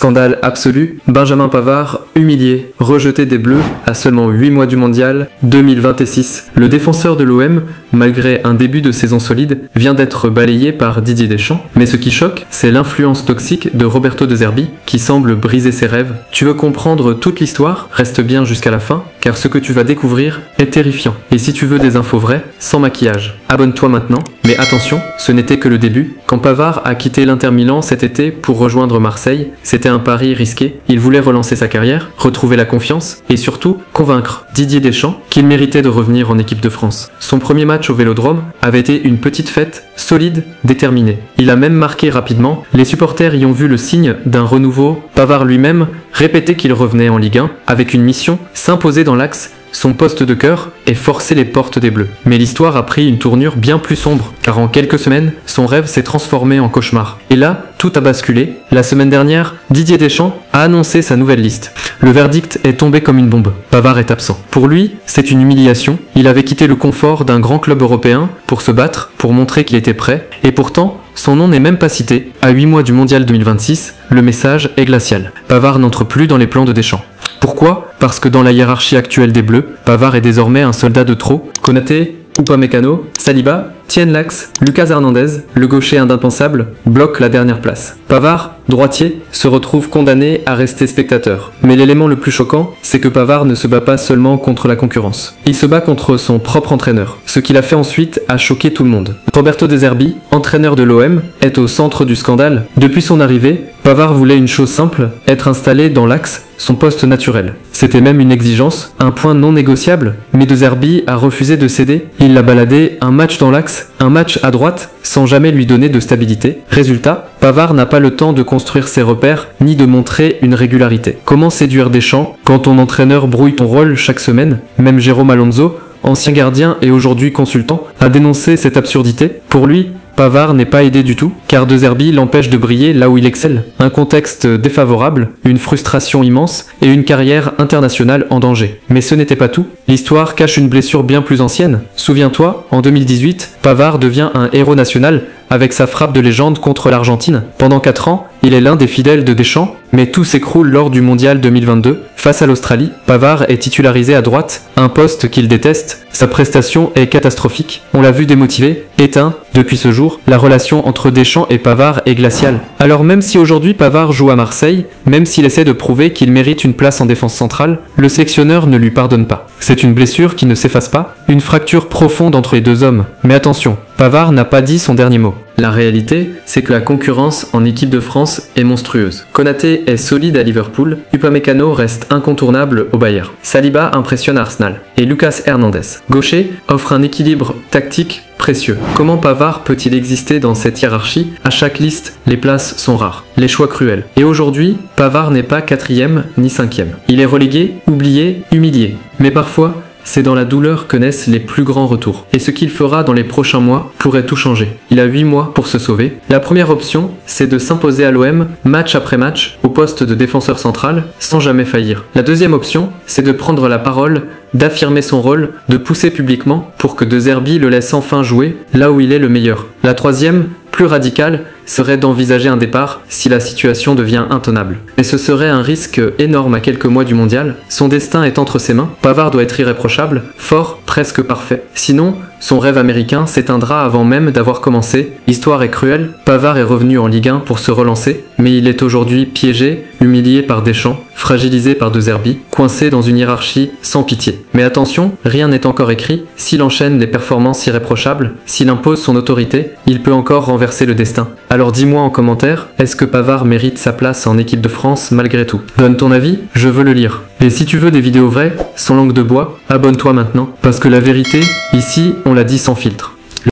Scandale absolu, Benjamin Pavard, humilié, rejeté des Bleus à seulement 8 mois du mondial 2026. Le défenseur de l'OM, malgré un début de saison solide, vient d'être balayé par Didier Deschamps. Mais ce qui choque, c'est l'influence toxique de Roberto De Zerbi qui semble briser ses rêves. Tu veux comprendre toute l'histoire? Reste bien jusqu'à la fin, car ce que tu vas découvrir est terrifiant. Et si tu veux des infos vraies, sans maquillage, abonne-toi maintenant. Mais attention, ce n'était que le début. Quand Pavard a quitté l'Inter Milan cet été pour rejoindre Marseille, c'était un pari risqué. Il voulait relancer sa carrière, retrouver la confiance et surtout convaincre Didier Deschamps qu'il méritait de revenir en équipe de France. Son premier match au Vélodrome avait été une petite fête, solide, déterminée. Il a même marqué rapidement, les supporters y ont vu le signe d'un renouveau. Pavard lui-même répétait qu'il revenait en Ligue 1 avec une mission, s'imposer dans l'axe, son poste de cœur et forcer les portes des Bleus. Mais l'histoire a pris une tournure bien plus sombre, car en quelques semaines, son rêve s'est transformé en cauchemar. Et là, tout a basculé. La semaine dernière, Didier Deschamps a annoncé sa nouvelle liste. Le verdict est tombé comme une bombe. Pavard est absent. Pour lui, c'est une humiliation. Il avait quitté le confort d'un grand club européen pour se battre, pour montrer qu'il était prêt. Et pourtant, son nom n'est même pas cité. À 8 mois du mondial 2026, le message est glacial. Pavard n'entre plus dans les plans de Deschamps. Pourquoi? Parce que dans la hiérarchie actuelle des Bleus, Pavard est désormais un soldat de trop. Konaté, Upamecano, Saliba tiennent l'axe, Lucas Hernandez, le gaucher indispensable, bloque la dernière place. Pavard, droitier, se retrouve condamné à rester spectateur. Mais l'élément le plus choquant, c'est que Pavard ne se bat pas seulement contre la concurrence. Il se bat contre son propre entraîneur. Ce qu'il a fait ensuite a choqué tout le monde. Roberto De Zerbi, entraîneur de l'OM, est au centre du scandale. Depuis son arrivée, Pavard voulait une chose simple, être installé dans l'axe, son poste naturel. C'était même une exigence, un point non négociable, mais De Zerbi a refusé de céder. Il l'a baladé un match dans l'axe, un match à droite, sans jamais lui donner de stabilité. Résultat, Pavard n'a pas le temps de construire ses repères, ni de montrer une régularité. Comment séduire Deschamps quand ton entraîneur brouille ton rôle chaque semaine? Même Jérôme Alonso, ancien gardien et aujourd'hui consultant, a dénoncé cette absurdité. Pour lui, Pavard n'est pas aidé du tout, car De Zerbi l'empêche de briller là où il excelle. Un contexte défavorable, une frustration immense et une carrière internationale en danger. Mais ce n'était pas tout. L'histoire cache une blessure bien plus ancienne. Souviens-toi, en 2018, Pavard devient un héros national avec sa frappe de légende contre l'Argentine. Pendant 4 ans, il est l'un des fidèles de Deschamps, mais tout s'écroule lors du mondial 2022. Face à l'Australie, Pavard est titularisé à droite, un poste qu'il déteste. Sa prestation est catastrophique. On l'a vu démotivé, éteint. Depuis ce jour, la relation entre Deschamps et Pavard est glaciale. Alors même si aujourd'hui Pavard joue à Marseille, même s'il essaie de prouver qu'il mérite une place en défense centrale, le sélectionneur ne lui pardonne pas. C'est une blessure qui ne s'efface pas, une fracture profonde entre les deux hommes. Mais attention, Pavard n'a pas dit son dernier mot. La réalité, c'est que la concurrence en équipe de France est monstrueuse. Konaté est solide à Liverpool, Upamecano reste incontournable au Bayern. Saliba impressionne à Arsenal. Et Lucas Hernandez, gaucher, offre un équilibre tactique précieux. Comment Pavard peut-il exister dans cette hiérarchie? À chaque liste, les places sont rares, les choix cruels. Et aujourd'hui, Pavard n'est pas 4e ni 5e. Il est relégué, oublié, humilié. Mais parfois, c'est dans la douleur que naissent les plus grands retours. Et ce qu'il fera dans les prochains mois pourrait tout changer. Il a 8 mois pour se sauver. La première option, c'est de s'imposer à l'OM, match après match, au poste de défenseur central, sans jamais faillir. La deuxième option, c'est de prendre la parole, d'affirmer son rôle, de pousser publiquement pour que De Zerbi le laisse enfin jouer là où il est le meilleur. La troisième, plus radicale, serait d'envisager un départ si la situation devient intenable. Mais ce serait un risque énorme à quelques mois du mondial. Son destin est entre ses mains. Pavard doit être irréprochable, fort, presque parfait. Sinon, son rêve américain s'éteindra avant même d'avoir commencé. L'histoire est cruelle. Pavard est revenu en Ligue 1 pour se relancer, mais il est aujourd'hui piégé, humilié par Deschamps, fragilisé par De Zerbi, coincé dans une hiérarchie sans pitié. Mais attention, rien n'est encore écrit. S'il enchaîne les performances irréprochables, s'il impose son autorité, il peut encore renverser le destin. Alors dis-moi en commentaire, est-ce que Pavard mérite sa place en équipe de France malgré tout? Donne ton avis, je veux le lire. Et si tu veux des vidéos vraies, sans langue de bois, abonne-toi maintenant, parce que la vérité, ici, on la dit sans filtre.